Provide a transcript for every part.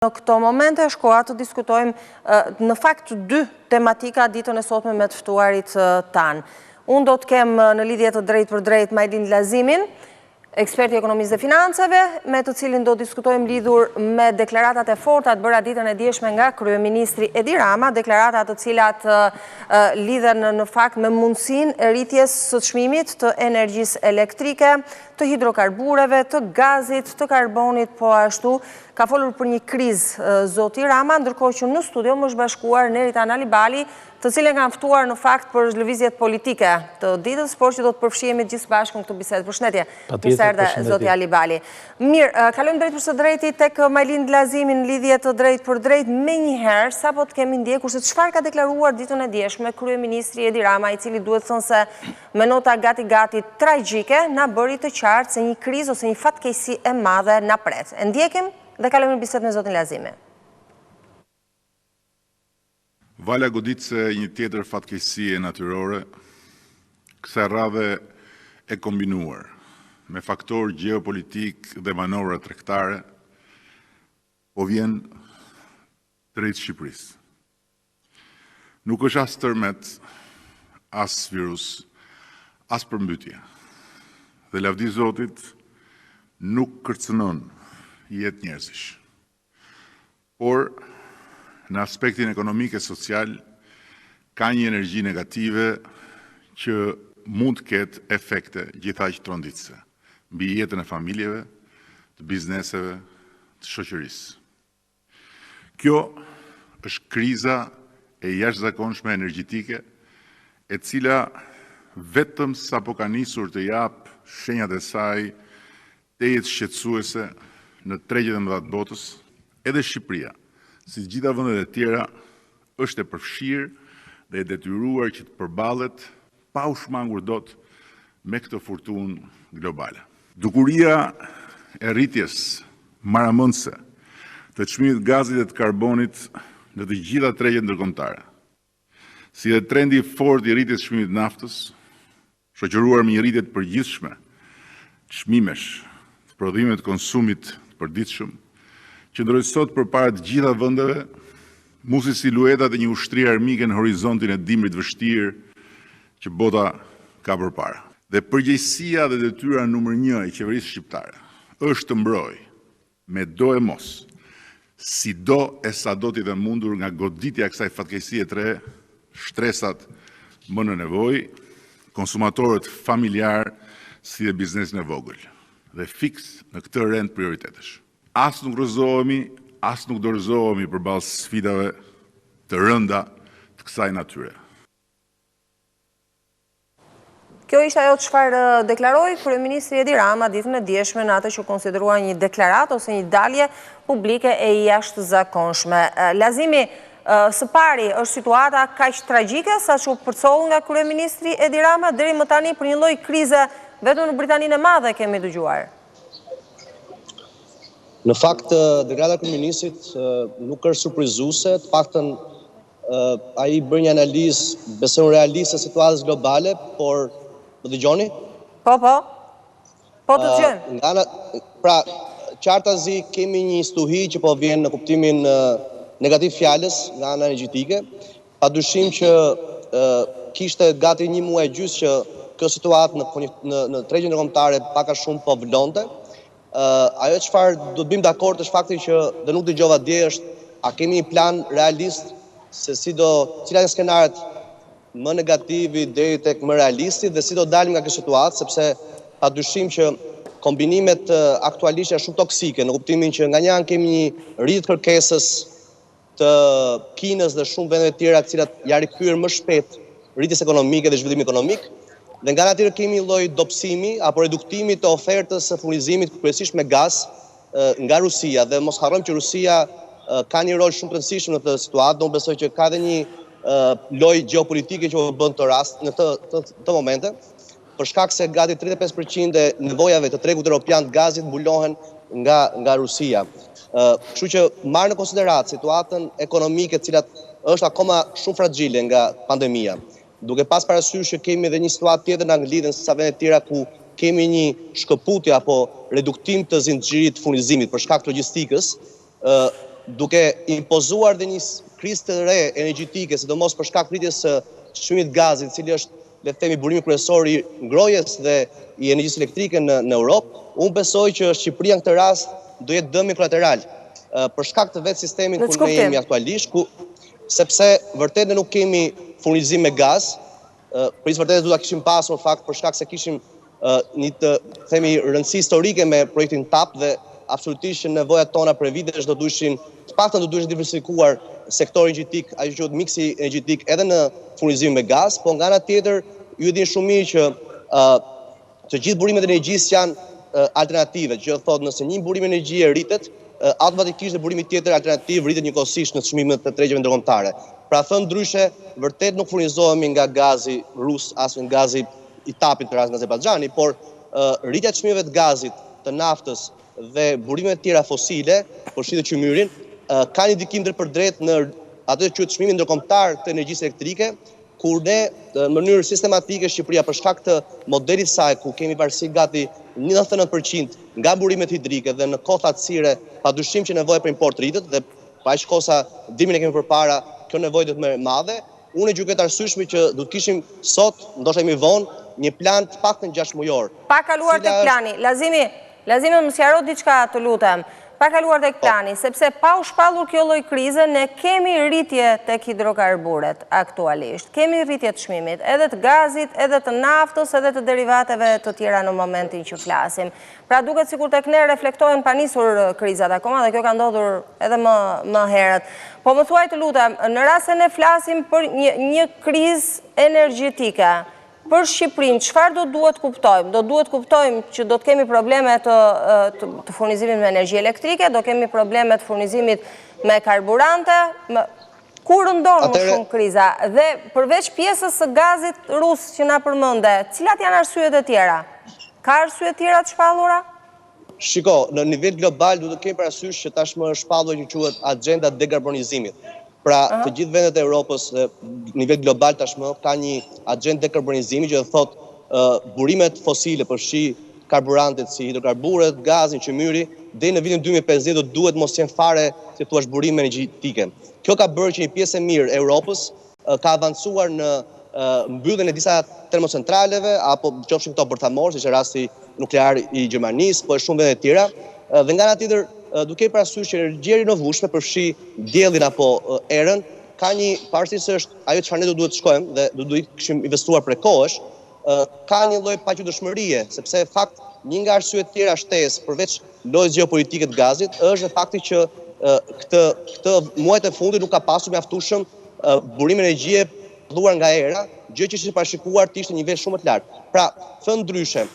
Në këto momente shkoa të diskutojmë në fakt dy tematika ditën e sotme me të ftuarit tanë. Unë do të kem në lidhje të drejt për drejt Majlin Lazimin, eksperti ekonomisë dhe financave, me të cilin do diskutojmë lidhur me deklaratat e forta të bëra ditën e djeshme nga kryeministri Edi Rama, deklaratat të cilat lidhen në fakt me mundësinë e rritjes së çmimit të energjisë elektrike, të hidrokarbureve, të gazit, të karbonit, po ashtu ka folur për një krizë zoti Rama, ndërkohë që në studio më është bashkuar Nerita Nalibali, të cilën kanë ftuar në fakt për lëvizjet politike të ditës, por që do të përfshihemi gjithë bashkë në këtë bisedë. Përshëndetje. Përshëndetje zoti Alibali. Mirë, kalojmë drejt për së drejti tek Majlin Lazimin në lidhje të drejt për drejt menjëherë, sapo të kemi ndjekur se çfarë ka deklaruar ditën e djeshme kryeministri Edi Rama, i cili duhet thënë se me nota gati tragjike na bëri të qartë se një krizë ose një fatkeqësi e madhe na pret. E ndjekim dhe kalojmë në bisedë me zotin Lazimi. Vala godit se një tjetër fatkeqësi e natyrore, kësaj radhe e kombinuar, me faktor geopolitik dhe manovra tregtare, po vjen drejt Shqipërisë. Nuk është as tërmet, as virus, as përmbytje. Dhe lavdi Zotit nuk kërcënon jetë njerëzish. Por, në aspektin ekonomik e social, ka një energji negative që mund të ketë efekte gjithaq tronditëse, mbi jetën e familjeve, të bizneseve, të shoqërisë. Kjo është kriza e jashtëzakonshme energjetike, e cila vetëm sapo ka nisur të jap shenjat e saj tejet shqetësuese në tregjet e mëdha të botës, edhe Shqipëria, si gjitha vendet e tjera, është e përfshirë dhe e detyruar që të përballet pa u shmangur dot me këtë furtunë globale. Dukuria e rritjes maramëndse të çmimit gazit dhe të karbonit në të gjitha tregjet ndërkombëtare, si dhe trendi fort i rritjes çmimit naftës, shoqëruar me një rritje të përgjithshme çmimesh të prodhimeve të konsumit të përditshëm, qëndroi sot përpara të gjitha vendeve, mu si siluetat e një ushtrie armike në horizontin e dimrit vështirë që bota ka përpara. Dhe përgjegjësia dhe detyra numër 1 e qeverisë shqiptare është të mbrojë me do e mos, si do e sa do t'i dhe mundur nga goditja e kësaj fatkeqësie të re, shtresat më në nevojë, konsumatorët familjar si dhe biznesin e vogël, dhe fiks në këtë rend prioritetesh. As nuk rrëzohemi, as nuk dorëzohemi përballë sfidave të rënda të kësaj natyre. Kjo ishte ajo çfarë deklaroi kryeministri Edi Rama ditën e djeshme në atë që konsiderua një deklaratë ose një dalje publike e jashtëzakonshme. Lazimi, së pari është situata kaq tragjike saqë u përcoll nga kryeministri Edi Rama deri më tani për një lloj krize vetëm në Britaninë e Madhe kemi dëgjuar. Në fakt, deklarata e kryeministrit nuk është surprizuese, të paktën ai bën një analizë besoj realiste e situatës globale, por më dëgjoni? Po të dëgjojmë. Pra, qartazi kemi një stuhi që po vjen në kuptimin negativ fjalës nga ana energjetike, padyshim që kishte gati një muaj gjys që kjo situatë në tregjen ndërkombëtare pak a shumë po vlonte. Ajo çfarë do të bëjmë dakord është fakti që dhe nuk dëgjova dje është a kemi një plan realist se cilat janë skenaret më negativi deri tek më realisti dhe si do dalim nga kjo situatë, sepse padyshim që kombinimet aktualisht janë shumë toksike në kuptimin që nga një anë kemi një rritje të kërkesës të Kinës dhe shumë vendeve të tjera të cilat ja rikthyer më shpejt rritjes ekonomike dhe zhvillimit ekonomik. Dhe nga ana tjetër kemi një lloj dobësimi apo reduktimi të ofertës së furnizimit kryesisht me gaz nga Rusia dhe mos harrojmë që Rusia ka një rol shumë të rëndësishëm në këtë situatë, unë besoj që ka edhe një lojë gjeopolitike që u bën të rast në të momente, për shkak se gati 35% e nevojave të tregut evropian të gazit mbulohen nga Rusia. Kështu që marrë në konsiderat situatën ekonomike e cila është akoma shumë fragjile nga pandemia. Duke pas parasysh që kemi edhe një situatë tjetër në Angli dhe sa vende të tjera ku kemi një shkëputje apo reduktim të zinxhirit të furnizimit për shkak të logjistikës, duke impozuar dhe një krizë të re energjetike, sidomos për shkak rritjes së çmimit gazit, i cili është, le të themi, burimi kryesor i ngrohjes dhe i energjisë elektrike në Europë, unë besoj që Shqipëria në këtë rast do jetë dëmi kolateral për shkak të vetë sistemit ku ne jemi aktualisht, sepse vërtet ne nuk kemi furnizim me gaz, për vërtet do ta kishim pasur fakt për shkak se kishim një të themi rëndësi historike me projektin TAP dhe absolutisht që nevojat tona për vitesh do duheshin, të paktën do duheshin diversifikuar sektori energjetik, ajo që quhet miksi energjetik edhe në furnizim me gaz, po nga ana tjetër ju e dini shumë mirë që të gjithë burimet e energjisë janë alternative, që thotë nëse një burim energjie rritet, automatikisht dhe burimi tjetër alternativ rritet njëkohësisht në çmimet të tregeve ndërkombëtare. Pra thënë ndryshe, vërtet nuk furnizohemi nga gazi rus, as nga gazi i TAP-it për rast nga Azerbaixhani, por rritja e çmimeve të gazit, të naftës dhe burimet tjera fosile, përfshirë qymyrin, ka një ndikim drejtpërdrejt në atë që quhet çmimi ndërkombëtar të energjisë elektrike, kur ne në mënyrë sistematike Shqipëria për shkak të modelit saj ku kemi varësi gati 99% nga burimet hidrike dhe në kohë thatësire padyshim që nevoja për import rritet dhe pa aq kohë sa dimin e kemi përpara, kjo nevojë do të më e madhe. Unë gjykoj të arsyeshme që do të kishim sot, ndoshta më vonë, një plan të paktën 6 mujor. Pa kaluar tek plani, Lazimi më sqaro diçka, të lutem. Pa kaluar tek plani, sepse pa u shpallur kjo lloj krize, ne kemi rritje tek hidrokarburet aktualisht. Kemi rritje të çmimit, edhe të gazit, edhe të naftës, edhe të derivateve të tjera në momentin që flasim. Pra duket sikur tek ne reflektohen pa nisur krizat akoma dhe kjo ka ndodhur edhe më herët. Po më thuaj, të lutem, në rast se ne flasim për një krizë energjetike, për Shqipërinë, çfarë do duhet kuptojmë? Do duhet kuptojmë që do të kemi probleme të furnizimit me energji elektrike, do kemi probleme të furnizimit me karburante, kur ndodh më shumë kriza? Dhe përveç pjesës së gazit rus që na përmende, cilat janë arsyet e tjera? Ka arsye tjera të shpallura? Shiko, në nivel global duhet të kemi parasysh që tashmë është shpallur që quhet agenda dekarbonizimit. Pra, të gjithë vendet e Europës në nivel global tashmë ka një agendë dekarbonizimi që thotë burimet fosile përfshi karburantet si hidrokarburet, gazin, qymyri, deri në vitin 2050 do duhet mos jenë fare, si thua, burime energjetike. Kjo ka bërë që një pjesë e mirë e Europës ka avancuar në mbylljen e disa termocentraleve apo qofshin këto bërthamor, siç është rasti nuklear i Gjermanisë, po e shumë vende të tjera. Dhe nga ana tjetër duke i parasysh që energjia e rinovueshme përfshi diellin apo erën, ka një pavarësisht se është ajo çfarë ne do duhet të shkojmë dhe do duhet kishim investuar prekohesh, ka një lloj paqëdëshmërie, sepse fakt një nga arsyet tjera shtesë përveç lojës gjeopolitike të gazit është dhe fakti që këtë muajt e fundit nuk ka pasur mjaftueshëm burim energjie dhuar nga era, gjë që ishte parashikuar të ishte një nivel shumë të lartë. Pra, thënë ndryshe,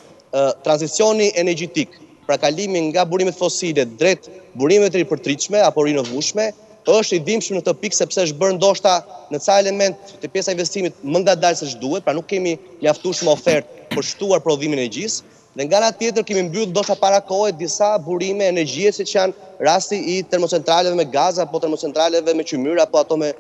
tranzicioni energjetik, pra kalimi nga burimet fosile drejt burimeve të ripërtritshme apo rinovueshme, është i dhimbshëm në këtë pikë sepse është bërë ndoshta në ca element të pjesa e investimit më ngadalë se ç'duhet, pra nuk kemi mjaftueshme ofertë për shtuar prodhimin e energjisë, dhe nga ana tjetër kemi mbyllur ndoshta para kohe disa burime energjie siç janë rasti i termocentraleve me gaz apo termocentraleve me qymyr apo ato me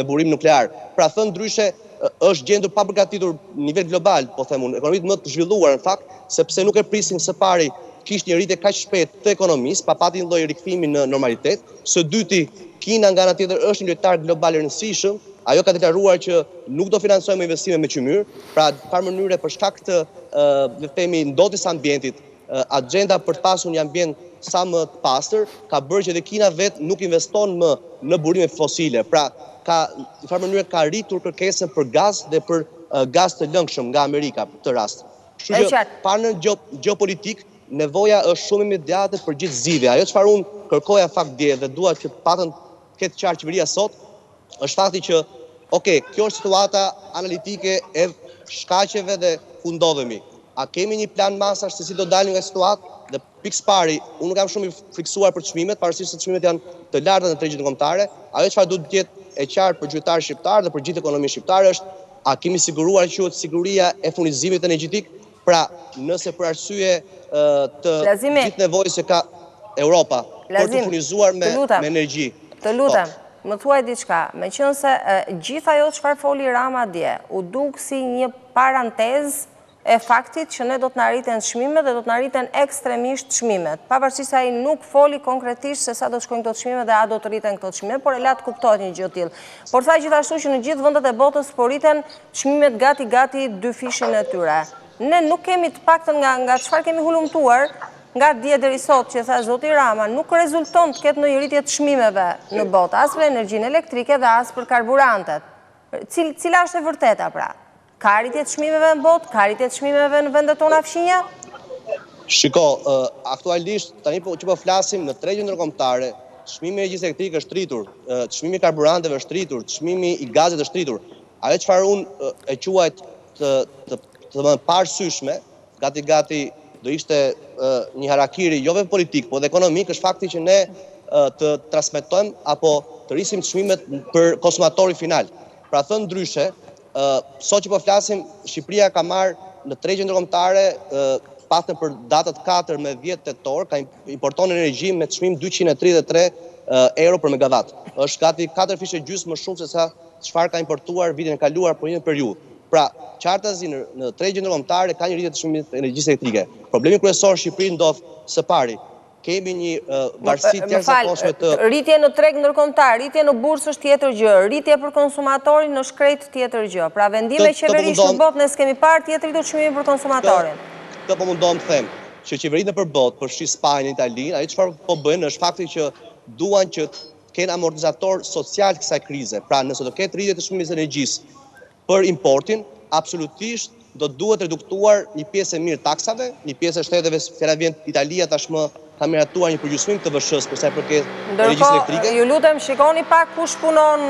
burim nuklear. Pra thënë ndryshe, është gjendur pa përgatitur në nivel global, po them unë, ekonomitë më të zhvilluar në fakt, sepse nuk e prisin së pari kishte një rritje kaq shpejt të ekonomisë, pa pati një lloj rikthimi në normalitet. Së dyti, Kina nga ana tjetër është një lojtar global i rëndësishëm, ajo ka deklaruar që nuk do financojmë investime me qymyr, pra në farë mënyre për shkak të le të themi ndotjes së ambientit, agenda për të pasur një ambient sa më të pastër ka bërë që edhe Kina vetë nuk investon më në burime fosile. Pra, në farë mënyre ka rritur kërkesën për gaz dhe për gaz të lëngshëm nga Amerika në këtë rast. Kështu që pa në gjeopolitik nevoja është shumë imediate për gjithë zgjidhja. Ajo çfarë unë kërkoja fakt dje dhe dua që patën këtë qartë qeveria sot, është fakti që, kjo është situata analitike e shkaqeve dhe ku ndodhemi. A kemi një plan masash se si do dalim nga situatë? Dhe pikë pari, unë nuk jam shumë i friksuar për çmimet, pavarësisht se çmimet janë të larta në tregjet kombëtare. Ajo çfarë duhet të jetë e qartë për qytetarët shqiptarë dhe për gjithë ekonominë shqiptare është a kemi siguruar që siguria e furnizimit energjetik? Pra, nëse për arsye të gjithë nevojës që ka Europa për të furnizuar me energji. Të lutem, më thuaj diçka, meqense gjithë ajo çfarë foli Rama dje, u duk si një parantezë e faktit që ne do të na rriten çmimet dhe do të na rriten ekstremisht çmimet. Pavarësisht se ai nuk foli konkretisht se sa do të shkojnë këto çmime dhe a do të rriten këto çmime, por e la të kuptohet një gjë tillë. Por tha gjithashtu që në gjithë vendet e botës po rriten çmimet gati dy fishin e tyre. Ne nuk kemi të paktën nga çfarë kemi hulumtuar, nga dje deri sot që tha zoti Rama, nuk rezulton të ketë ndonjë rritje të çmimeve në botë, as për energjinë elektrike dhe as për karburantet. Cila është e vërteta pra? Ka rritje të çmimeve në botë, ka rritje të çmimeve në vendet tona fshinja? Shiko, aktualisht tani që po flasim në tregjen ndërkombëtare, çmimi i energjisë elektrike është rritur, çmimi i karburanteve është rritur, çmimi i gazit është rritur. Ajo çfarë unë e quaj të parësyeshme, gati do ishte një harakiri jo vetëm politik, por dhe ekonomik, është fakti që ne të transmetojmë apo të rrisim çmimet për konsumatorin final. Pra thënë ndryshe, sot që po flasim, Shqipëria ka marrë në tregjen ndërkombëtare patën për datat 4 me 10 tetor, ka importon energji me çmim 233 euro për megawatt. Është gati 4 fishe gjysmë më shumë se sa çfarë ka importuar vitin e kaluar për një periudhë. Pra, qartazi në tregjen ndërkombëtare ka një rritje të çmimit të energjisë elektrike. Problemi kryesor në Shqipëri ndodh së pari. Kemi një varësi të jashtëzakonshme të rritje në treg ndërkombëtar, rritje në bursë është tjetër gjë, rritje për konsumatorin në shkret tjetër gjë. Pra vendime qeverish në botë ne s'kemi parë tjetër rritur çmimi për konsumatorin. Këtë po mundom të them që qeveritë nëpër botë, përfshi Spanjën, Italinë, ajo çfarë po bëjnë është fakti që duan që të kenë amortizator social kësaj krize. Pra nëse do ketë rritje të çmimit të energjisë për importin, absolutisht do duhet reduktuar një pjesë e mirë taksave, një pjesë e shteteve, fjala vjen Italia tashmë ka miratuar një përgjysmim të VSH-s për sa i përket energjisë elektrike. Ju lutem shikoni pak kush punon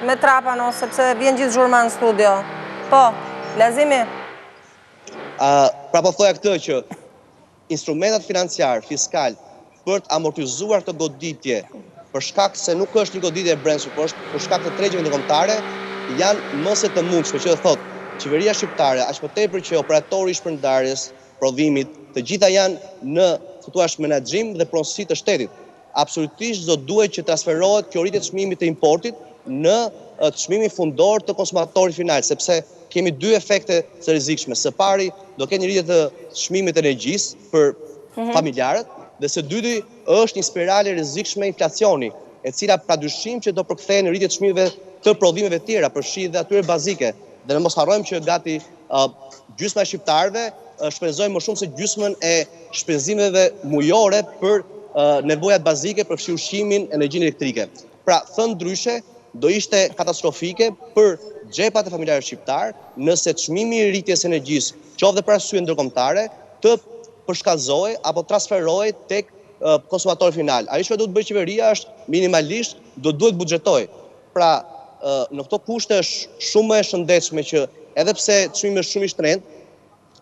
me trapano, sepse vjen gjithë zhurma në studio. Po, Lazimi. Pra po thoja këtë që instrumentat financiar, fiskal, për të amortizuar këtë goditje, për shkak se nuk është një goditje e brendshme, por është për shkak të tregjeve ndërkombëtare, janë më se të mundshme, që thotë qeveria shqiptare, aq më tepër që operatori i shpërndarjes, prodhimit, të gjitha janë në menaxhim dhe pronësi të shtetit. Absolutisht do duhet që transferohet kjo rritje të çmimit të importit në çmimin fundor të konsumatorit final, sepse kemi dy efekte të rrezikshme. Së pari, do ketë një rritje të çmimit të energjisë për familjarët, dhe së dyti është një spirale rrezikshme inflacioni, e cila padyshim që do përkthehen në rritje të çmimeve të prodhimeve tjera, përfshi dhe atyre bazike. Dhe ne mos harrojmë që gati gjysma e shqiptarëve shpenzojnë më shumë se gjysmën e shpenzimeve mujore për nevojat bazike, përfshi ushqimin, energjinë elektrike. Pra, thënë ndryshe, do ishte katastrofike për xhepat e familjarëve shqiptar nëse çmimi i rritjes së energjisë, qoftë për arsye ndërkombëtare, të përshkallëzohej apo transferohej tek konsumatori final. Ajo që duhet bëjë qeveria është minimalisht do duhet buxhetojë. Pra, në këto kushte është shumë e shëndetshme që edhe pse çmimi është shumë i shtrenjtë,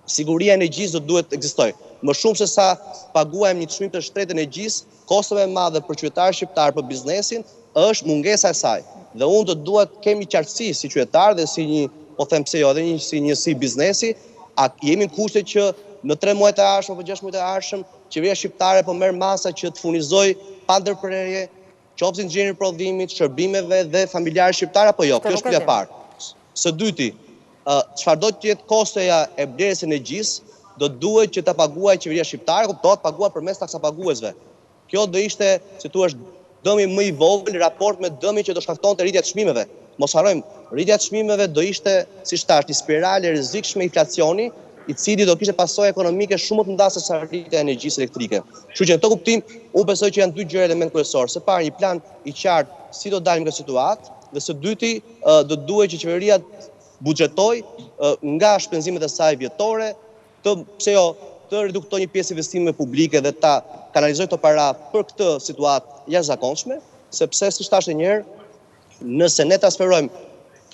siguria e energjisë do duhet ekzistojë. Më shumë se sa paguajmë një çmim të shtrenjtë energjisë, kostove më madhe për qytetarët shqiptar, për biznesin, është mungesa e saj. Dhe unë do duhet kemi qartësi si qytetar dhe si një, po them pse jo, edhe si njësi biznesi, jemi në kushte që në 3 muajt e ardhshëm apo 6 muajt e ardhshëm, qeveria shqiptare po merr masa që të furnizojë pa ndërprerje qoftë inxhinier prodhimit, shërbimeve dhe familjarë shqiptar apo jo. Kjo është pyetja e parë. Së dyti, çfarë do të jetë kostoja e blerjes së energjisë, do duhet që ta paguajë qeveria shqiptare, kuptohet paguar përmes taksapaguesve. Kjo do ishte, si thua, dëmi më i vogël në raport me dëmin që do shkaktonte rritja e çmimeve. Mos harrojmë, rritja e çmimeve do ishte, siç thash, një spirale rrezikshme inflacioni, i cili do kishte pasojë ekonomike shumë më të mëdha se sa rritja e energjisë elektrike. Kështu që në këtë kuptim, unë besoj që janë dy gjëra element kryesor. Së pari, një plan i qartë si do dalim nga situatë, dhe së dyti, do duhet që qeveria buxhetojë nga shpenzimet e saj vjetore, të reduktojë një pjesë investimeve publike dhe ta kanalizojë këto para për këtë situatë jashtëzakonshme, sepse siç thashë një herë, nëse ne transferojmë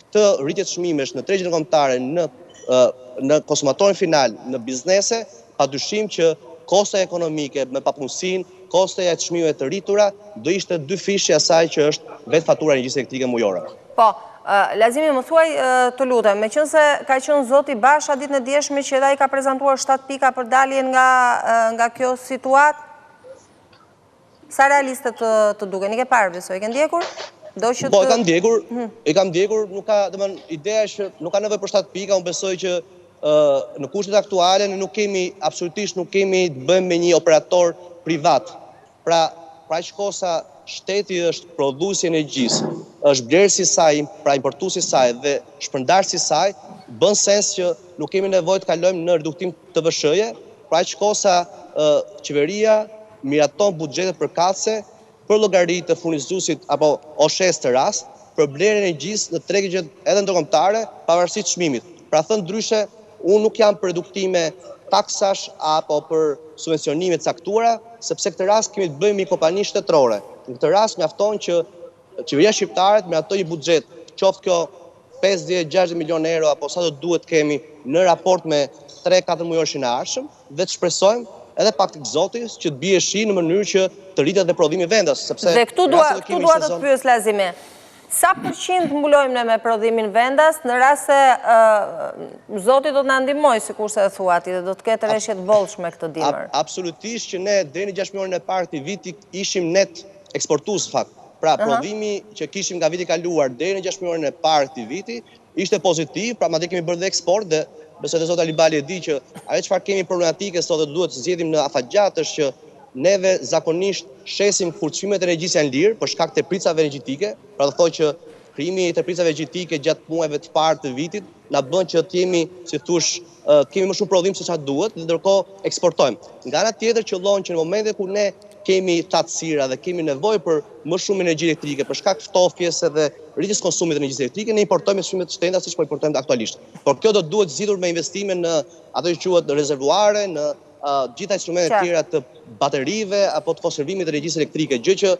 këtë rritje të çmimesh në tregjen kombëtare në konsumatorin final, në biznese, padyshim që kostoja ekonomike me papunësinë, kostoja e çmimeve të rritura do ishte dy fishë asaj që është vetë fatura e energjisë elektrike mujore. Po, Lazimi, më thuaj të lutem, meqense ka qenë zoti Basha ditën e djeshme që edhe ai ka prezantuar 7 pika për daljen nga kjo situatë, sa realiste të duken? I ke parë besoj, e ke ndjekur? Po, e kam ndjekur, nuk ka, domethënë, ideja është që nuk ka nevojë për 7 pika, unë besoj që në kushtet aktuale absolutisht nuk kemi të bëjmë me një operator privat. Pra që kosa shteti është prodhuesi i energjisë, është blerësi i saj, pra importuesi i saj dhe shpërndarësi i saj, bën sens që nuk kemi nevojë të kalojmë në reduktim të TVSH-je, pra që kosa qeveria miraton buxhetet përkatëse për llogaritë të furnizuesit apo OSHE-s të rast për blerjen e energjisë në tregjet edhe ndërkombëtare, pavarësisht çmimit. Pra thënë ndryshe, unë nuk jam për reduktime taksash apo për subvencionime të caktuara, sepse këtë rast kemi të bëjmë me kompani shtetërore. Në këtë rast mjafton që qeveria shqiptare të miratojë një buxhet, qoftë kjo 50-60 milion euro apo sa do duhet kemi në raport me 3-4 mujorëshin e ardhshëm dhe të shpresojmë edhe pak të Zotit që të bie shi në mënyrë që të rritet dhe prodhimi vendas, sepse dhe këtu dua të pyes Lazimi. Sa përqind mbulojmë ne me prodhimin vendas në rast se Zoti do të na ndihmojë, sikurse e thuati, dhe do të ketë rreshje të bollshme këtë dimër? Absolutisht që ne deri në 6 muajin e parë të vitit ishim net eksportues në fakt. Pra prodhimi që kishim nga viti kaluar deri në 6 muajin e parë të vitit ishte pozitiv, pra madje kemi bërë dhe eksport dhe besoj se Zoti Alibali e di që ajo çfarë kemi problematike sot dhe duhet të zgjedhim në afatgjat është që neve zakonisht shesim kur çmimet e energjisë janë lirë për shkak të tepërcave energjetike, pra do thotë që krijimi i tepërcave energjetike gjatë muajve të parë të vitit na bën që të jemi, si thosh, kemi më shumë prodhim se çfarë duhet, dhe ndërkohë eksportojmë. Nga ana tjetër qëllon që në momentin kur ne kemi tatësira dhe kemi nevojë për më shumë energji elektrike për shkak ftofjes edhe rritjes konsumit të energjisë elektrike, ne importojmë çmime të shtrenjta siç po importojmë aktualisht. Por kjo do duhet zgjidhur me investime në ato që quhet rezervuare, në gjitha instrumentet tjera të baterive apo të konservimit të energjisë elektrike, gjë që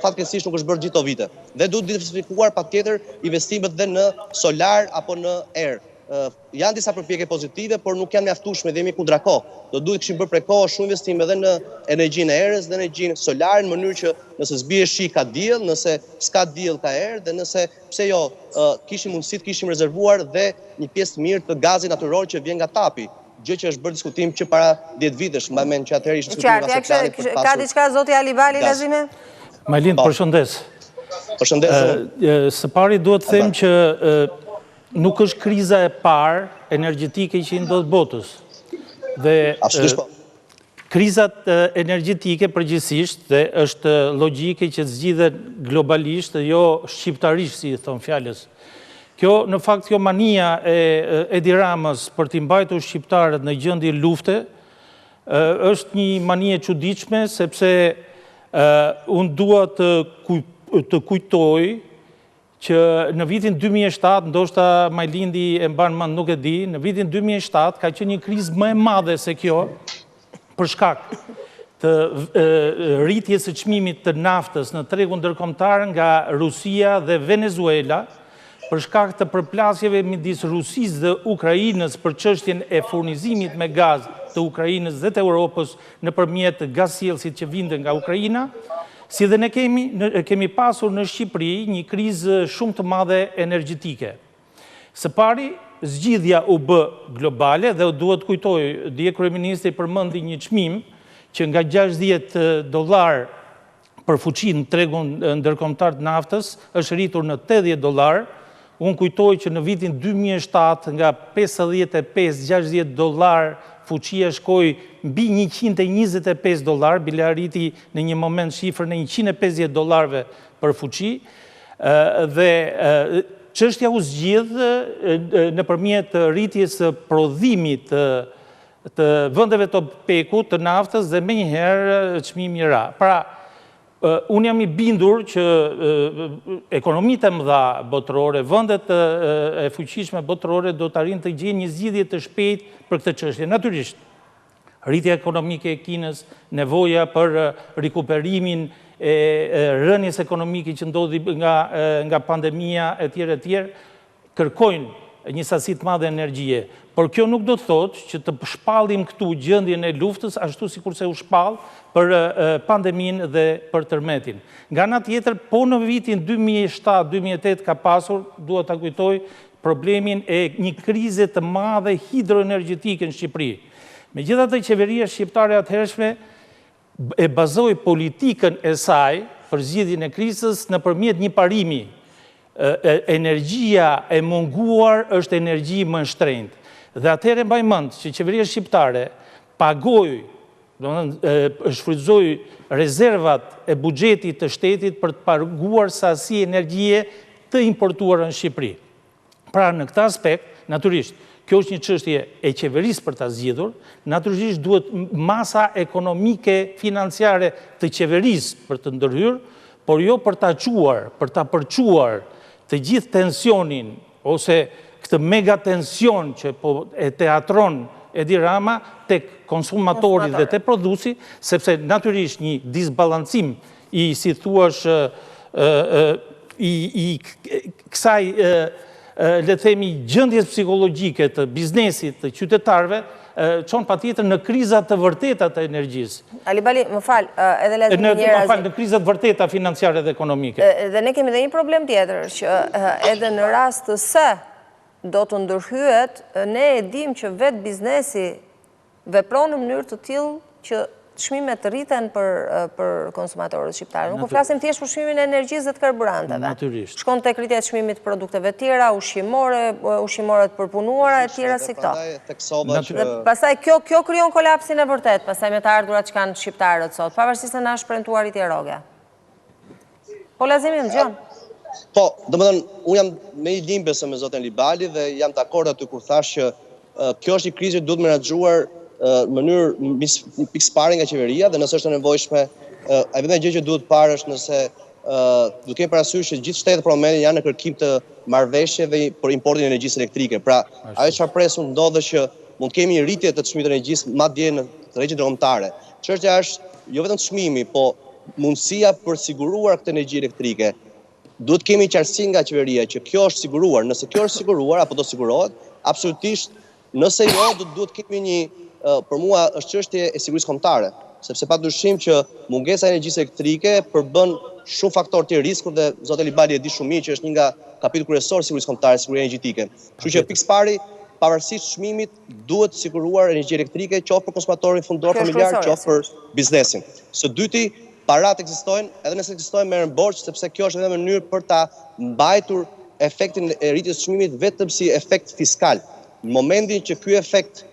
fatkeqësisht nuk është bërë gjithë këto vite. Dhe duhet diversifikuar patjetër investimet dhe në solar apo në erë. Janë disa përpjekje pozitive, por nuk janë mjaftueshme dhe jemi kundra kohë. Do duhet kishim bërë prej kohë shumë investime edhe në energjinë e erës dhe energjinë solare, në mënyrë që nëse zbie shi ka diell, nëse s'ka diell ka erë, dhe nëse pse jo kishim mundësi të kishim rezervuar dhe një pjesë të mirë të gazit natyror që vjen nga tapi. Gjë që është bërë diskutim që para 10 vitesh, mbaj mend që atëherë ishte diskutim masë plani. Ka diçka Zoti Alibali Lazime? Majlind, përshëndes. Përshëndes. Së pari duhet të them që nuk është kriza e parë energjetike që i ndodh botës. Dhe krizat energjetike përgjithsisht dhe është logjike që zgjidhen globalisht dhe jo shqiptarisht, si thon fjalës. Kjo, në fakt, kjo mania e Edi Ramës për t'i mbajtur shqiptarët në gjendje lufte, është një manie e çuditshme, sepse unë dua të kujtoj që në vitin 2007, ndoshta Majlindi e mban mend, nuk e di, në vitin 2007 ka qenë një krizë më e madhe se kjo, për shkak të rritjes së çmimit të naftës në tregun ndërkombëtar nga Rusia dhe Venezuela, për shkak të përplasjeve midis Rusisë dhe Ukrainës për çështjen e furnizimit me gaz të Ukrainës dhe të Europës nëpërmjet gazsjellësit që vinte nga Ukraina, si dhe ne kemi pasur në Shqipëri një krizë shumë të madhe energjetike. Së pari, zgjidhja u bë globale dhe duhet kujtoj, dje kryeministri përmendi një çmim që nga $60 për fuqin në tregun ndërkombëtar të naftës është rritur në $80. Unë kujtoj që në vitin 2007 nga $55-60 fuqia shkoi mbi $125, bile arriti në një moment shifrën e $150 për fuqi, dhe çështja u zgjidh nëpërmjet rritjes së prodhimit të vendeve të OPEC-ut të naftës dhe menjëherë çmimi i ra. Pra, unë jam i bindur që ekonomitë e mëdha botërore, vendet e fuqishme botërore do të arrijnë të gjejnë një zgjidhje të shpejtë për këtë çështje. Natyrisht, rritja ekonomike e Kinës, nevoja për rikuperimin e rënies ekonomike që ndodhi nga pandemia e tjerë, kërkojnë një sasi të madhe energjie. Por kjo nuk do të thotë që të shpallim këtu gjendjen e luftës ashtu sikurse u shpall për pandeminë dhe për tërmetin. Nga ana tjetër, po në vitin 2007-2008 ka pasur, duhet ta kujtoj, problemin e një krize të madhe hidroenergjetike në Shqipëri. Megjithatë, qeveria shqiptare atëhershme e bazoi politikën e saj për zgjidhjen e krizës nëpërmjet një parimi. Energjia e munguar është energji më shtrenjtë. Dhe atëherë mbaj mend që qeveria shqiptare pagoi, shfrytëzoi rezervat e buxhetit të shtetit për të paguar sasi energjie të importuara në Shqipëri. Pra në këtë aspekt, natyrisht, kjo është një çështje e qeverisë për ta zgjidhur, natyrisht duhet masa ekonomike financiare të qeverisë për të ndërhyrë, por jo për ta quar, për ta përquar të gjithë tensionin ose këtë megatension që po e teatron Edi Rama tek konsumatori dhe te prodhuesi, sepse natyrisht një disbalancim i, si thuash, i kësaj le themi gjendjes psikologjike të biznesit të qytetarëve çon patjetër në krizat të vërteta të energjisë. Ali Bali, më fal, edhe Lazim Njerazi. Në krizat vërteta financiare dhe ekonomike. Dhe ne kemi dhe një problem tjetër, që edhe në rast se do të ndërhyet, ne e dim që vetë biznesi vepron në mënyrë të tillë që çmimet rriten për konsumatorët shqiptarë. Nuk po flasim thjesht për çmimin e energjisë dhe të karburanteve. Natyrisht. Shkon tek rritja e çmimit të produkteve tjera, ushqimore të përpunuara e tjera si këto. Dhe pastaj kjo krijon kolapsin e vërtet, pastaj me të ardhurat që kanë shqiptarët sot, pavarësisht se na është premtuar rritje rroge. Po Lazimi më dëgjon. Po, domethënë, unë jam me një limbës me zotin Libali dhe jam dakord aty kur thash që kjo është një krizë që duhet menaxhuar në mënyrë pikësparë nga qeveria dhe nëse është e nevojshme, e vetmja gjë që duhet parë është nëse duhet kemi parasysh që gjithë shtetet për momentin janë në kërkim të marrëveshjeve për importin e energjisë elektrike. Pra, ajo çfarë presun ndodhë që mund kemi një rritje të çmimit të energjisë madje në rregjet ndërkombëtare. Çështja është jo vetëm çmimi, po mundësia për siguruar këtë energji elektrike. Duhet kemi qartësi nga qeveria që kjo është siguruar. Nëse kjo është siguruar apo do sigurohet, absolutisht, nëse jo, duhet kemi një për mua është çështje e sigurisë kombëtare, sepse padyshim që mungesa e energjisë elektrike përbën shumë faktorë të rrezikut dhe zoti Libali e di shumë mirë që është një nga kapitullet kryesorë sigurisë kombëtare, siguria energjetike. Kështu që pikëpari, pavarësisht çmimit, duhet siguruar energji elektrike qoftë për konsumatorin fundor familjar, qoftë për biznesin. Së dyti, parat ekzistojnë, edhe nëse ekzistojnë merren borxh, sepse kjo është edhe mënyrë për ta mbajtur efektin e rritjes së çmimit vetëm si efekt fiskal. Në momentin që ky efekt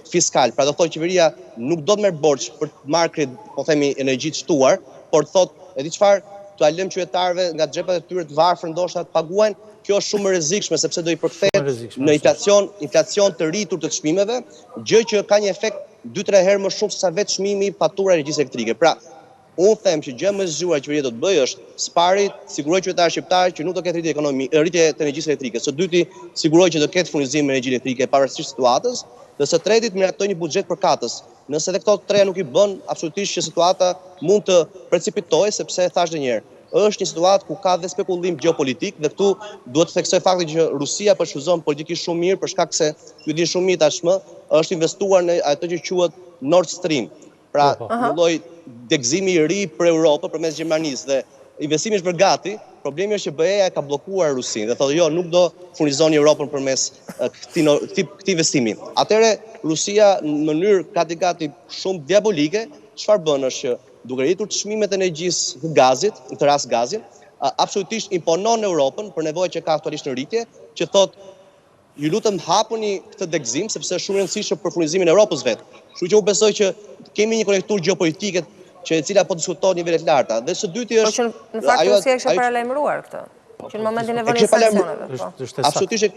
fiskal, pra do thotë qeveria nuk do të merr borxh për të marrë po themi energji të shtuar, por thotë, e di çfarë, t'u lëm qytetarëve nga xhepat e tyre të varfër ndoshta të paguajnë, kjo është shumë e rrezikshme sepse do i përkthehet në inflacion të rritur të çmimeve, gjë që ka një efekt 2-3 herë më shumë se sa vetë çmimi i fatura energjisë elektrike. Pra, unë them që gjë më e zgjuar që qeveria do të bëjë është spari, siguroj qytetarët shqiptarë që nuk do ketë rritje të energjisë elektrike. Së dyti, siguroj që do ketë furnizim me energji elektrike pavarësisht situatës. Dhe së tretit miraktoj një buxhet për katës. Nëse edhe këto treja nuk i bën, absolutisht që situata mund të precipitohej, sepse thash edhe një herë, është një situatë ku ka dhe spekullim gjeopolitik dhe këtu duhet të theksoj faktin që Rusia përshfrytëzon politikisht shumë mirë për shkak se ju di shumë mirë tashmë është investuar në ato që quhet Nord Stream. Pra, një lloj degëzimi i ri për Europën përmes Gjermanisë dhe investimi është bërë gati. Problemi është që BE-ja ka bllokuar Rusinë dhe thotë jo, nuk do furnizoni Europën përmes këtij investimi. Atëherë Rusia në mënyrë gati shumë diabolike, çfarë bën është që duke rritur çmimet e energjisë të gazit, në këtë rast gazin, absolutisht imponon Europën për nevojat që ka aktualisht në rritje, që thotë ju lutem hapuni këtë degëzim sepse është shumë e rëndësishme për furnizimin e Europës vetë. Kështu që unë besoj që kemi një konjunkturë gjeopolitike që e cila po diskutohet nivelet larta. Dhe së dyti është... Po që në fakt Rusia kishte paralajmëruar këtë, që në momentin e vënies sanksiονeve.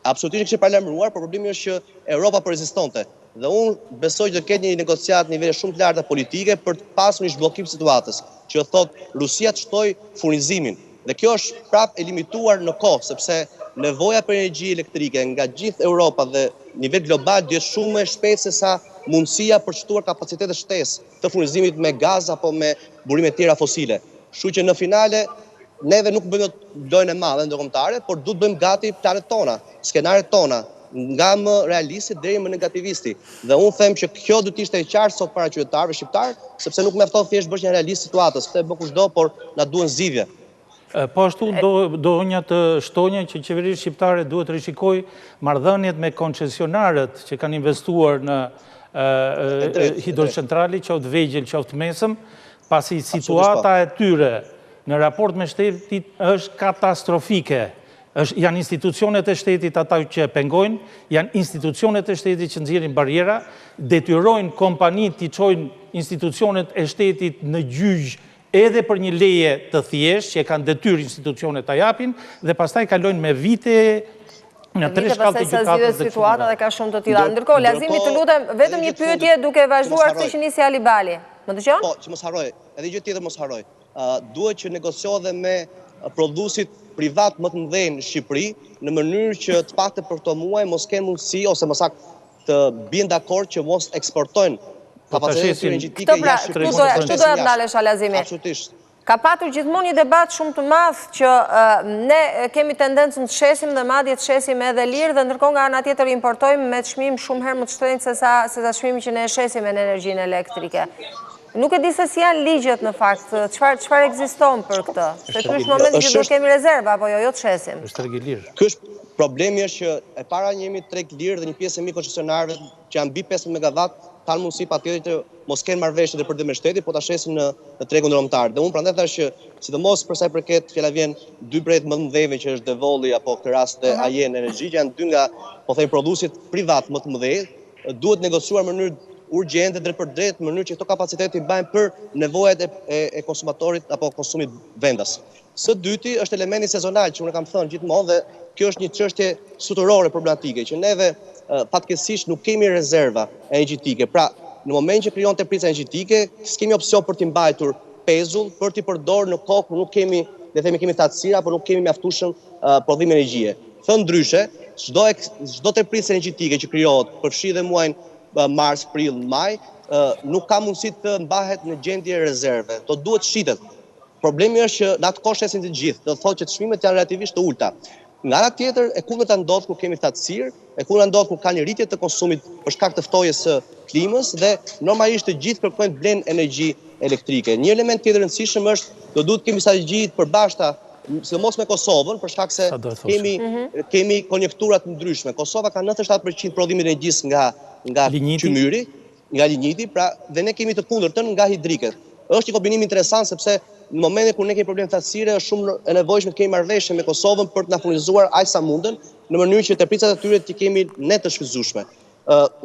Absolutisht kishte paralajmëruar, por problemi është që Europa po rezistonte. Dhe unë besoj që do ketë një negociat në nivele shumë të larta politike për të pasur një zhbllokim të situatës, që thotë Rusia të shtojë furnizimin. Dhe kjo është prapë e limituar në kohë, sepse nevoja për energji elektrike nga gjithë Europa dhe nivel global do jetë shumë më e shpejtë se sa mundësia për të shtuar kapacitete shtesë të furnizimit me gaz apo me burime tjera fosile. Kështu që në finale neve nuk bëjmë lojën e madhe ndërkombëtare, por duhet bëjmë gati planet tona, skenaret tona, nga më realisti deri më negativisti. Dhe unë them që kjo do të ishte e qartë sot para qytetarëve shqiptar, sepse nuk mjafton thjesht bësh një realist situatës, këtë bë kushdo, por na duhen zgjidhje. Po ashtu do një të shtonja që qeveria shqiptare duhet rishikoj marrëdhëniet me koncesionarët që kanë investuar në hidrocentrali, qoftë vegjël, qoftë mesëm, pasi situata e tyre në raport me shtetin është katastrofike. Janë institucionet e shtetit ata që pengojnë, janë institucionet e shtetit që nxjerrin barriera, detyrojnë kompanit t'i çojnë institucionet e shtetit në gjyq edhe për një leje të thjeshtë, që e kanë detyrë institucionet ta japin, dhe pastaj kalojnë me vite në tre shkallë të gjykatës dhe situata dhe ka shumë të tilla. Ndërkohë, Lazimi, të lutem, vetëm një pyetje duke vazhduar këtë që nisi Ali Bali. Më dëgjon? Po, që mos harroj, edhe gjë tjetër mos harroj. Duhet që negociohet me prodhuesit privat më të mëdhenj në Shqipëri, në mënyrë që të paktën për këto muaj mos kenë mundësi ose më saktë të bien dakord që mos eksportojnë kapacitetin energjetik e jashtë. Këtu do të ndalesh Lazimi. Absolutisht. Ka patur gjithmonë një debat shumë të madh që ne kemi tendencën të shesim dhe madje të shesim edhe lirë dhe ndërkohë nga ana tjetër importojmë me çmim shumë herë më të shtrenjtë se sa çmimi që ne e shesim me energjinë elektrike. Nuk e di se si janë ligjet në fakt, çfarë ekziston për këtë. Se ky është momenti që do kemi rezerva apo jo të shesim. Është treg i lirë. Ky është problemi është që e para jemi treg lirë dhe një pjesë e mi koncesionarëve që janë mbi 15 megawatt kanë mundësi patjetër të mos kenë marrëveshje të përditshme me shtetin, po ta shesin në tregun ndërkombëtar. Dhe unë prandaj thash që sidomos për sa i përket fjala vjen dy brejt më të mëdhenj që është Devolli apo këtë rast AEN Energy, që janë dy nga po them prodhuesit privat më të mëdhenj, duhet negociuar në mënyrë urgjente drejt për drejt, në mënyrë që këto kapacitete i bëjnë për nevojat e konsumatorit apo konsumit vendas. Së dyti është elementi sezonal që unë kam thënë gjithmonë dhe kjo është një çështje sutërore problematike që neve fatkeqësisht nuk kemi rezerva energjetike. Pra, në moment që krijon teprica energjetike, s'kemi opsion për t'i mbajtur pezull, për t'i përdorur në kokë, nuk kemi, le të themi kemi thatësira, por nuk kemi mjaftueshëm prodhim energjie. Thënë ndryshe, çdo teprisë energjetike që krijohet përfshi dhe muajin mars, prill, maj, nuk ka mundësi të mbahet në gjendje rezerve. Do duhet shitet. Problemi është që në atë kohë shesin të gjithë, do të thotë që çmimet janë relativisht të ulta. Nga ana tjetër, e kundërta ndodh kur kemi thatësirë, e kundërta ndodh kur ka një rritje të konsumit për shkak të ftojes së klimës dhe normalisht të gjithë kërkojnë të blenë energji elektrike. Një element tjetër i rëndësishëm është do duhet kemi strategji të përbashkëta, sidomos me Kosovën, për shkak se kemi konjunktura të ndryshme. Kosova ka 97% prodhim energjisë nga qymyri, nga ligniti, pra dhe ne kemi të kundërtën nga hidriket. Është një kombinim interesant sepse në momentin kur ne kemi problem thatësire është shumë e nevojshme të kemi marrëveshje me Kosovën për të na furnizuar aq sa mundën në mënyrë që tepricat e tyre të kemi ne të shfrytëzueshme.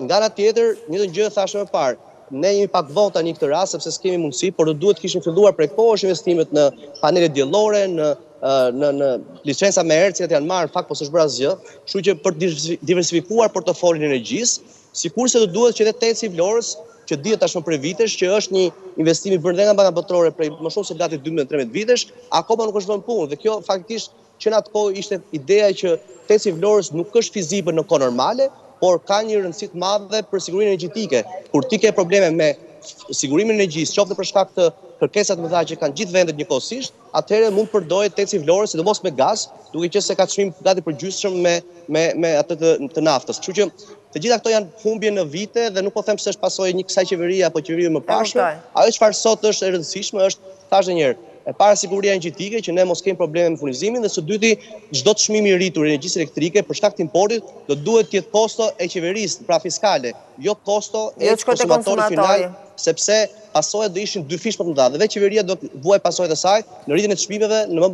Nga ana tjetër, një gjë thashë më parë, ne jemi pak vonë tani këtë rast sepse s'kemi mundësi, por do duhet kishim filluar prej kohësh investimet në panele diellore, në licenca me erë, cilat janë marrë, fakt po s'është bërë asgjë, kështu që për të diversifikuar portofolin e energjisë, sikurse do duhet që edhe teci i Vlorës, që dihet tashmë për vitesh që është një investim i bërë nga Banka Botërore prej më shumë se gati 12-13 vitesh, akoma nuk është vënë punë dhe kjo faktikisht që në atë kohë ishte ideja që teci i Vlorës nuk është fizibël në kohë normale, por ka një rëndësi të madhe për sigurinë energjetike. Kur ti ke probleme me sigurimin e energjisë, qoftë për shkak të kërkesat më të mëdha që kanë gjithë vendet njëkohësisht, atëherë mund të përdoret teci i Vlorës, sidomos me gaz, duke qenë se ka çmim gati përgjithshëm me atë të naftës. Kështu që të gjitha këto janë humbje në vite dhe nuk po them se është pasojë një kësaj qeverie apo qeverie më parshme. Ajo çfarë sot është e rëndësishme është, thash edhe një herë, e para siguria energjetike që ne mos kemi probleme me furnizimin dhe së dyti çdo çmim i rritur energjisë elektrike për shkak të importit do duhet të jetë kosto e qeverisë, pra fiskale, jo kosto e konsumatorit final, sepse pasojat do ishin dy fish më të mëdha dhe vetë qeveria do vuaj pasojat e saj në rritjen e çmimeve, në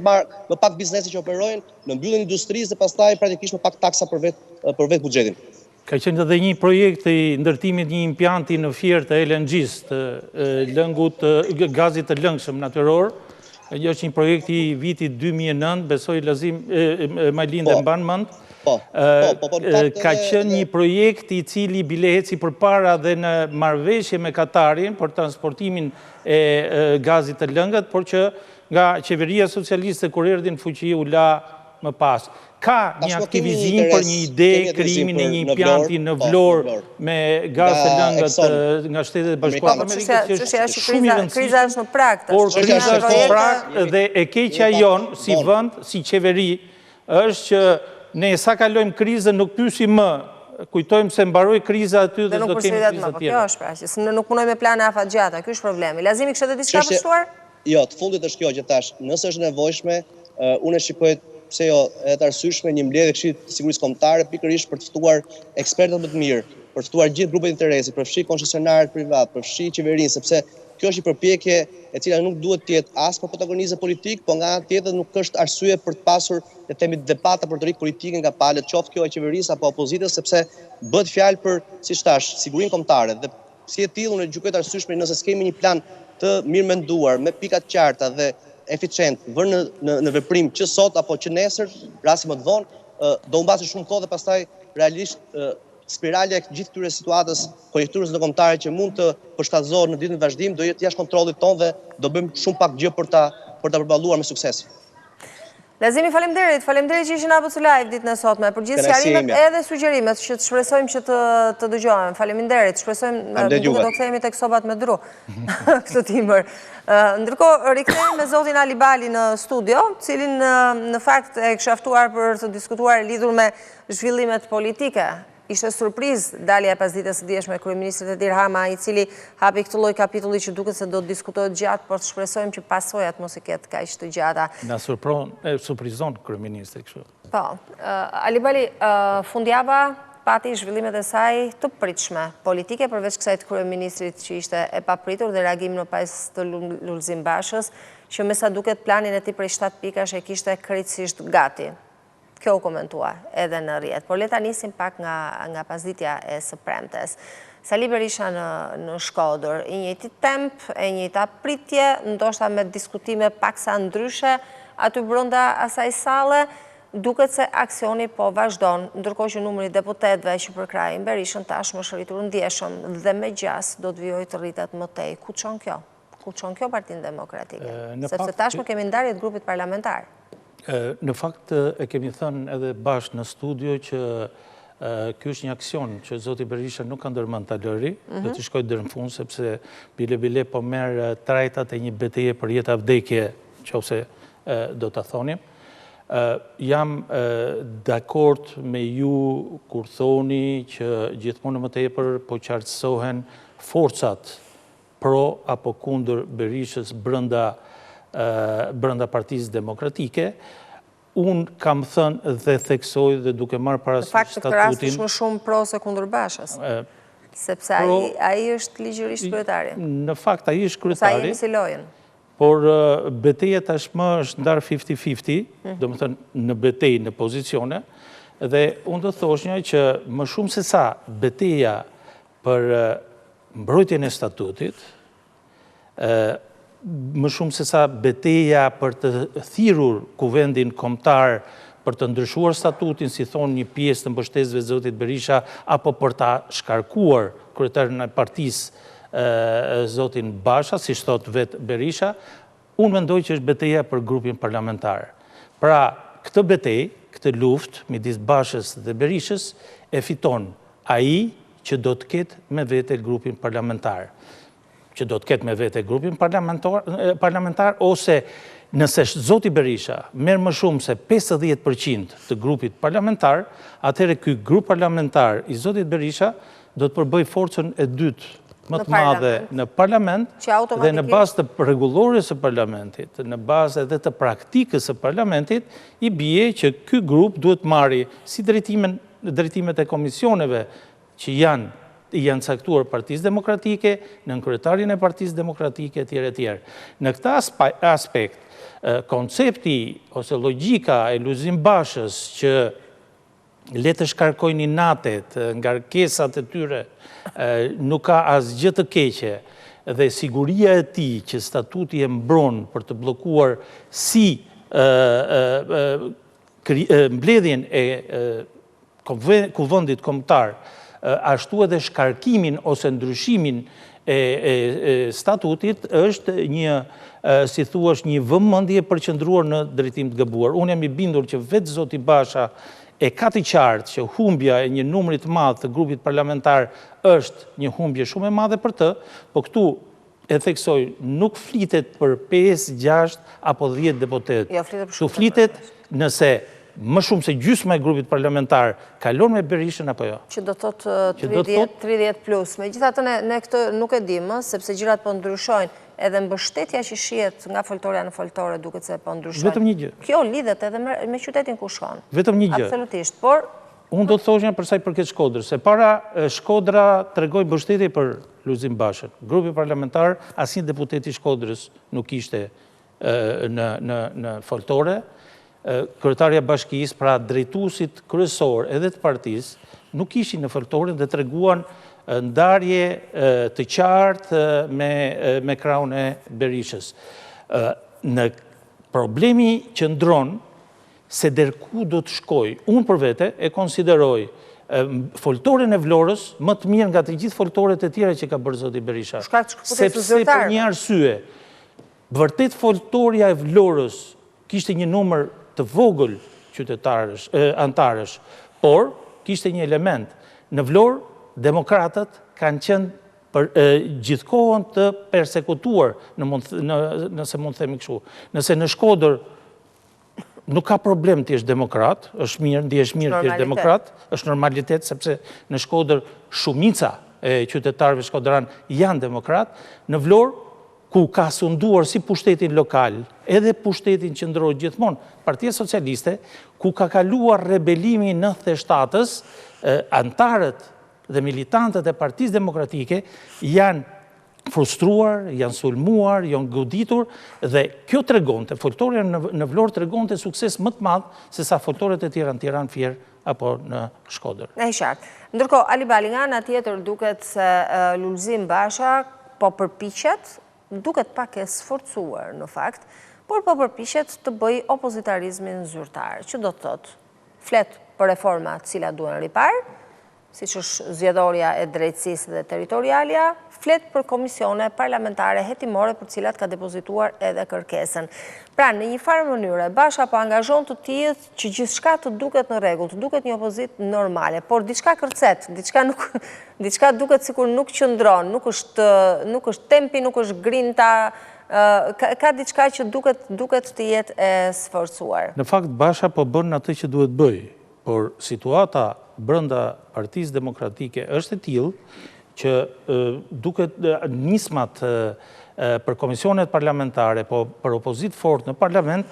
më pak biznese që operojnë, në mbylljen e industrisë dhe pastaj praktikisht më pak taksa për vetë buxhetin. Ka qenë edhe një projekt i ndërtimit një impianti në Fier të LNG-s, të gazit të lëngshëm natyror. Është një projekt i vitit 2009, besoj Majlin dhe mban mend. Ka qenë një projekt i cili bile eci përpara dhe në marrëveshje me Katarin për transportimin e gazit të lëngët, por që nga qeveria socialiste kur erdhi në fuqi u la më pas. Ka një aktivizim për një ide, krijimin e një impianti në Vlorë me gaz të lëngët nga Shtetet e Bashkuara Amerikës, që është shumë i rëndësishëm. Kriza është në prag. Por kriza është në prag dhe e keqja jonë si vend, si qeveri, është që ne sa kalojmë krizën nuk pyesim më, kujtojmë se mbaroi kriza aty dhe do kemi kriza tjetër. Kjo është pra, që nuk punojmë me plane afatgjata, ky është problemi. Lazimi, kishte edhe diçka për shtuar? Jo, të fundit është kjo që thash, nëse është nevojshme, unë shikoj pse jo e të arsyeshme një mbledhje e Këshillit të Sigurisë Kombëtare pikërisht për të ftuar ekspertët më të mirë për ftuar gjithë grupet interesi, përfshi koncesionarët privat, përfshi qeverinë, sepse kjo është një përpjekje e cila nuk duhet të jetë as për protagonizëm politik, po nga ana tjetër nuk është arsye për të pasur le të themi debata për të rikë politike nga palët, qoftë kjo e qeverisë apo opozitës, sepse bëhet fjalë për, siç thash, sigurinë kombëtare dhe si e tillë unë gjykoj të arsyeshme nëse s'kemi një plan të mirë menduar, me pika të qarta dhe eficient, vërë në veprim që sot apo që nesër, rasti më të vonë, do humbasë shumë kohë dhe pastaj realisht spiralja e gjithë këtyre situatës konjunkturës ndërkombëtare që mund të përshtatëzohet në ditën e vazhdim do jetë jashtë kontrollit tonë dhe do bëjmë shumë pak gjë për ta përballuar me sukses. Lazimi, faleminderit që ishin ABC Live ditën e sotme për gjithë sqarimet edhe sugjerimet që të shpresojmë që të dëgjohen. Faleminderit, shpresojmë duke do kthehemi tek sobat me dru këtë timër. Ndërkohë rikthehemi me zotin Ali Bali në studio, cilin në fakt e kisha ftuar për të diskutuar lidhur me zhvillimet politike. Ishte surprizë dalja e pasdites së dieshme kryeministrit Edi Rama, i cili hapi këtë lloj kapitulli që duket se do të diskutohet gjatë, por të shpresojmë që pasojat mos i ketë kaq të gjata. Na surprizon kryeministri kështu. Po, Ali Bali, fundjava pati zhvillimet e saj të pritshme politike, përveç kësaj të kryeministrit që ishte e papritur dhe reagimin në pas të Lulzim Bashës, që me sa duket planin e tij prej 7 pikash e kishte krejtësisht gati. Kjo u komentua edhe në rrjet. Por leta nisim pak nga pasditja e së premtes. Sali Berisha në Shkodër, i njëjti temp, e njëjta pritje, ndoshta me diskutime paksa ndryshe, aty brenda asaj salle, duket se aksioni po vazhdon, ndërkohë që numri i deputetëve që përkrajin Berishën tashmë është rritur ndjeshëm dhe me gjas do të vijojë të rritet më tej. Ku çon kjo? Ku çon kjo Partinë Demokratike? Sepse tashmë kemi ndarje të grupit parlamentar. Në fakt e kemi thënë edhe bashkë në studio që ky është një aksion që zoti Berisha nuk ka ndërmend ta lëri, do të shkojë deri në fund sepse bile po merr trajtat e një betejë për jetë vdekje, nëse do ta thonim. Jam dakord me ju kur thoni që gjithmonë më tepër po qartësohen forcat pro apo kundër Berishës brenda Partisë Demokratike. Unë kam thënë dhe theksoj dhe duke marrë parasysh statutin... Në fakt të këtë rast është më shumë pro se kundër Bashës, sepse ai është ligjërisht kryetari. Në fakt, ai është kryetari. Sa jemi si lojën. Por betejë tashmë është ndarë 50-50, do më thënë në betejë, në pozicione, dhe unë do thoshnja që më shumë se sa betejë për mbrojtjen e statutit, më shumë se sa betejë për të thirrur kuvendin kombëtar për të ndryshuar statutin, si thonë një pjesë të mbështetësve zotit Berisha, apo për ta shkarkuar kryetarin e partisë zotin Basha, si thot vetë Berisha, unë mendoj që është betejë për grupin parlamentar. Pra, këtë betejë, këtë luftë midis Bashës dhe Berishës e fiton ai që do të ketë me vete grupin parlamentar. Që do të ketë me vete grupin parlamentar, ose nëse zoti Berisha merr më shumë se 50% të grupit parlamentar, atëherë ky grup parlamentar i zotit Berisha do të përbëj forcën e dytë më të madhe në parlament dhe në bazë të rregullores së parlamentit, në bazë edhe të praktikës së parlamentit, i bie që ky grup duhet marrë si drejtimet e komisioneve që janë caktuar Partisë Demokratike, nën kryetarin e Partisë Demokratike, etj. Në këtë aspekt, koncepti ose logjika e Lulzim Bashës që le të shkarkojnë natet, ngarkesat e tyre, nuk ka asgjë të keqe, dhe siguria e tij që statuti e mbron për të bllokuar si mbledhjen e kuvendit kombëtar, ashtu edhe shkarkimin ose ndryshimin e statutit është një, si thuash, një vëmendje përqendruar në drejtim të gabuar. Unë jam i bindur që vetë zoti Basha e ka të qartë që humbja e një numri të madh të grupit parlamentar është një humbje shumë e madhe për të, po këtu e theksoj, nuk flitet për 5, 6 apo 10 deputet. Këtu flitet nëse më shumë se gjysma e grupit parlamentar kalon me Berishën apo jo. Që do të thotë 30 plus. Megjithatë ne këtë nuk e dimë, sepse gjërat po ndryshojnë, edhe mbështetja që shihet nga foltorja në foltore duket se po ndryshojnë. Vetëm një gjë. Kjo lidhet edhe me qytetin ku shkon. Vetëm një gjë. Absolutisht, por Unë do të thosha për sa i përket Shkodrës, se para Shkodra tregoi mbështetje për Lulzim Bashën. Grupi parlamentar, asnjë deputet i Shkodrës nuk ishte në foltore. Kryetarja bashkisë, pra drejtuesit kryesor edhe të partisë, nuk ishin në foltore dhe treguan ndarje të qartë me krahun e Berishës. Në problemi që ndron se dërku do të shkoj, unë për vete e konsideroj foltoren e Vlorës më të mirë nga të gjithë foltoret e tjera që ka bërë zoti Berisha. Sepse për një arsye, vërtet foltoria e Vlorës kishte një numër të vogël qytetarësh, antarësh, por kishte një element. Në Vlorë, demokratët kanë qenë gjithkohën të persekutuar, nëse mund të themi kështu. Nëse në Shkodër nuk ka problem të jesh demokrat, është mirë, ndihesh mirë të jesh demokrat, është normalitet, sepse në Shkodër shumica e qytetarëve shkodran janë demokrat. Në Vlorë, ku ka sunduar si pushtetin lokal, edhe pushtetin qendror gjithmonë, Partia Socialiste, ku ka kaluar rebelimi 97-ës, antarët dhe militantët e Partisë Demokratike janë frustruar, janë sulmuar, janë goditur, dhe kjo tregonte, foltoria në Vlorë tregonte sukses më të madh se sa foltoret e tjera në Tiranë, Fier apo në Shkodër. E qartë. Ndërkohë, Ali Bali, nga ana tjetër duket se Lulzim Basha po përpiqet, duket pak e sforcuar në fakt, por po përpiqet të bëj opozitarizmin zyrtar, që do të thotë flet për reforma të cilat duhen ripar, siç është zgjedhorja e drejtësisë dhe territorialja, flet për komisione parlamentare hetimore për cilat ka depozituar edhe kërkesën. Pra, në një farë mënyrë, Basha po angazhon të tillë që gjithçka të duket në rregull, të duket një opozitë normale, por diçka kërcet, diçka duket sikur nuk qëndron, nuk është tempi, nuk është grinta, ka diçka që duket të jetë e sforcuar. Në fakt, Basha po bën atë që duhet bëj, por situata brenda Partisë Demokratike është e tillë që duket nismat për komisionet parlamentare, po për opozit fort në parlament,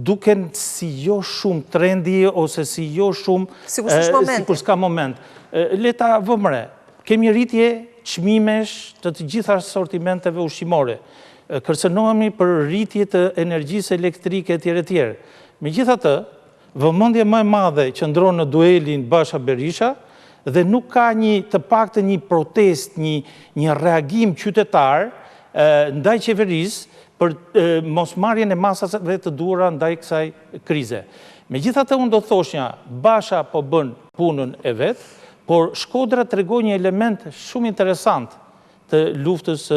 duken si jo shumë trendi ose si jo shumë sikur s'ka moment. Leta vëmre, kemi rritje çmimesh të gjitha sortimenteve ushqimore. Kërcënohemi për rritje të energjisë elektrike etj. etj. Megjithatë, vëmendje më e madhe qëndron në duelin Basha-Berisha dhe nuk ka të paktën një protest, një reagim qytetar ndaj qeverisë për mosmarrjen e masave të duhura ndaj kësaj krize. Megjithatë, unë do të thoshnja, Basha po bën punën e vet, por Shkodra tregon një element shumë interesant të luftës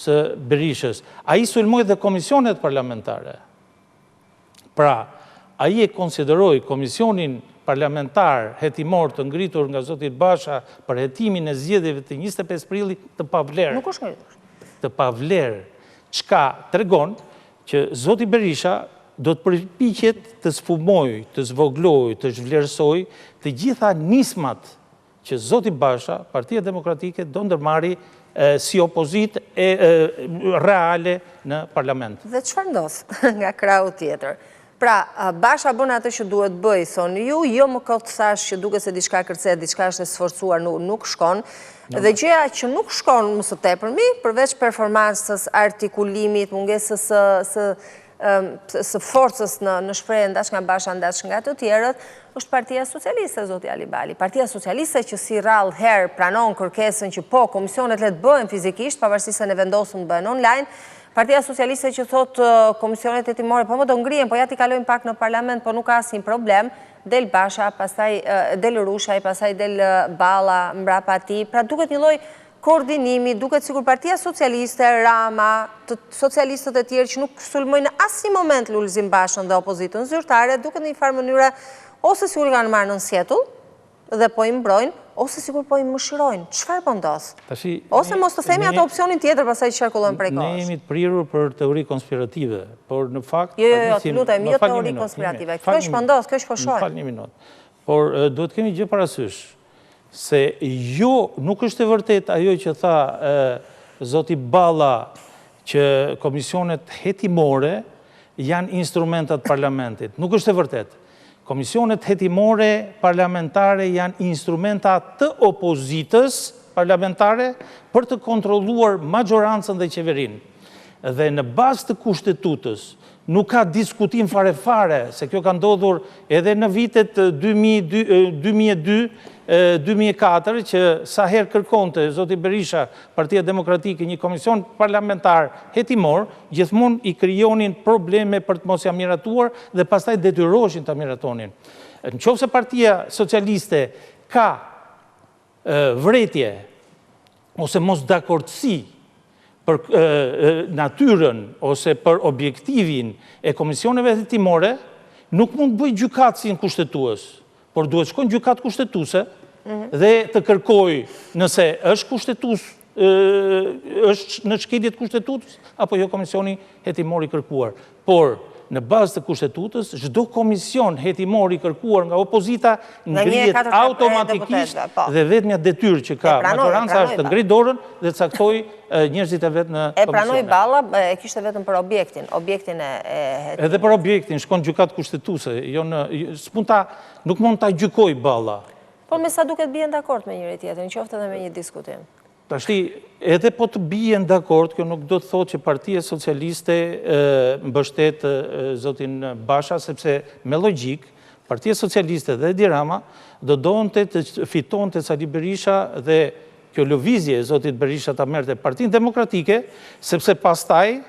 së Berishës. Ai sulmoi dhe komisionet parlamentare. Pra, ai e konsideroi komisionin parlamentar hetimor të ngritur nga zoti Basha për hetimin e zgjedhjeve të 25 prillit të pavlerë. Nuk është ngritur. Të pavlerë, çka tregon që zoti Berisha do të përpiqet të sfumojë, të zvoglojë, të zhvlerësojë të gjitha nismat që zoti Basha, Partia Demokratike, do ndërmarrë si opozitë reale në parlament. Dhe çfarë ndodh nga krahu tjetër? Pra, Basha bën atë që duhet bëj, thonë ju, jo më kot thash që duket se diçka kërcet, diçka është e sforcuar, nuk shkon. Dhe gjëja që nuk shkon më së tepërmi, përveç performancës, artikulimit, mungesës së forcës në shprehje ndash nga Basha, ndash nga të tjerët, është Partia Socialiste, zoti Ali Bali. Partia Socialiste që si rrallë herë pranon kërkesën që po, komisionet le të bëhen fizikisht, pavarësisht se ne vendosëm të bëhen online. Partia Socialiste që thotë komisionet hetimore, po më do ngrihen, po ja t'i kalojnë pak në parlament, po nuk ka asnjë problem, del Basha, pastaj del Rushaj, pastaj del Balla mbrapa atij. Pra duket një lloj koordinimi, duket sikur Partia Socialiste, Rama, të socialistët e tjerë që nuk sulmojnë në asnjë moment Lulzim Bashën dhe opozitën zyrtare, duket në një farë mënyre ose sikur i kanë marrë nën sjetull dhe po i mbrojnë, ose sikur po i mëshirojnë. Çfarë po ndodh? Ose mos të themi ato opsionin tjetër pastaj që qarkullojnë prej kohës. Ne jemi të prirur për teori konspirative, por në fakt Jo, lutem, jo teori konspirative. Kjo është po ndodh, kjo është po shoh. Fal një minutë. Por duhet kemi gjë parasysh se jo nuk është e vërtet ajo që tha zoti Balla që komisionet hetimore janë instrumentat parlamentit. Nuk është e vërtet. Komisionet hetimore parlamentare janë instrumenta të opozitës parlamentare për të kontrolluar majorancën dhe qeverinë. Dhe në bazë të kushtetutës nuk ka diskutim fare, se kjo ka ndodhur edhe në vitet 2002-2004, që sa herë kërkonte zoti Berisha, Partia Demokratike, një komision parlamentar hetimor, gjithmonë i krijonin probleme për të mos ja miratuar dhe pastaj detyroshin ta miratonin. Në qoftë se Partia Socialiste ka vretje ose mos dakordsi për natyrën ose për objektivin e komisioneve hetimore, nuk mund bëj gjykatë si në kushtetues, por duhet shkojnë gjykatë kushtetuese dhe të kërkoj nëse është kushtetues, është në shkeljet kushtetutës, apo jo komisioni hetimor i kërkuar. Por në bazë të kushtetutës, çdo komision hetimor i kërkuar nga opozita ngrihet automatikisht dhe vetmja detyrë që ka majoranca është të ngritë dorën dhe të caktoj njerëzit e vet në komisione. E pranoi Balla, e kishte vetëm për objektin e hetimor. Edhe për objektin, shkon gjykatë kushtetuese, nuk mund ta gjykoj Balla. Po me sa duket bien dakord me njëri tjetrin, qoftë edhe me një diskutim. Tashti, edhe po të bien dakord, kjo nuk do të thotë që Partia Socialiste mbështet zotin Basha, sepse me logjik, Partia Socialiste dhe Edi Rama do donte të fitonte Sali Berisha dhe kjo lëvizje zotit Berisha ta merrte Partinë Demokratike, sepse pastaj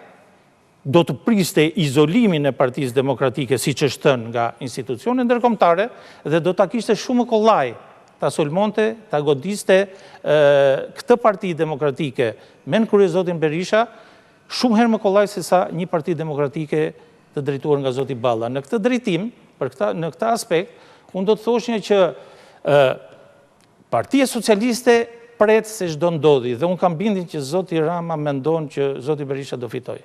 do të priste izolimin e Partisë Demokratike, siç është thënë nga institucionet ndërkombëtare, dhe do ta kishte shumë kollaj ta sulmonte, ta godiste këtë Parti Demokratike me në krye zotin Berisha, shumë herë më kollaj se sa një Parti Demokratike të drejtuar nga zoti Balla. Në këtë drejtim, në këtë aspekt, unë do të thoshnje që Partia Socialiste pret se çdo ndodhi, dhe unë kam bindjen që zoti Rama mendon që zoti Berisha do fitoj.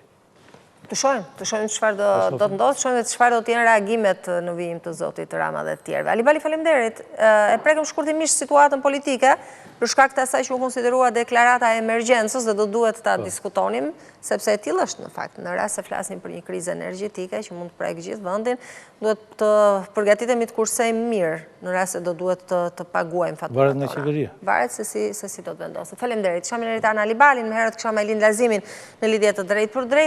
Të shojmë çfarë do të ndodhë, të shojmë dhe çfarë do të jenë reagimet në vijim të zotit Rama dhe të tjerëve. Ali Bali, faleminderit. E prekëm shkurtimisht situatën politike, për shkak të asaj që u konsiderua deklarata e emergjencës dhe do duhet ta diskutonim, sepse e tillë është në fakt, në rast se flasim për një krizë energjetike që mund të prek gjithë vendin, duhet të përgatitemi të kursejmë mirë në rast se do duhet të paguajmë faturat tona. Varet nga qeveria. Varet se si do të vendoset. Faleminderit. Isha me Neritana Ali Balin, më herët kisha Majlin Lazimin në lidhje të drejtë për drejtë.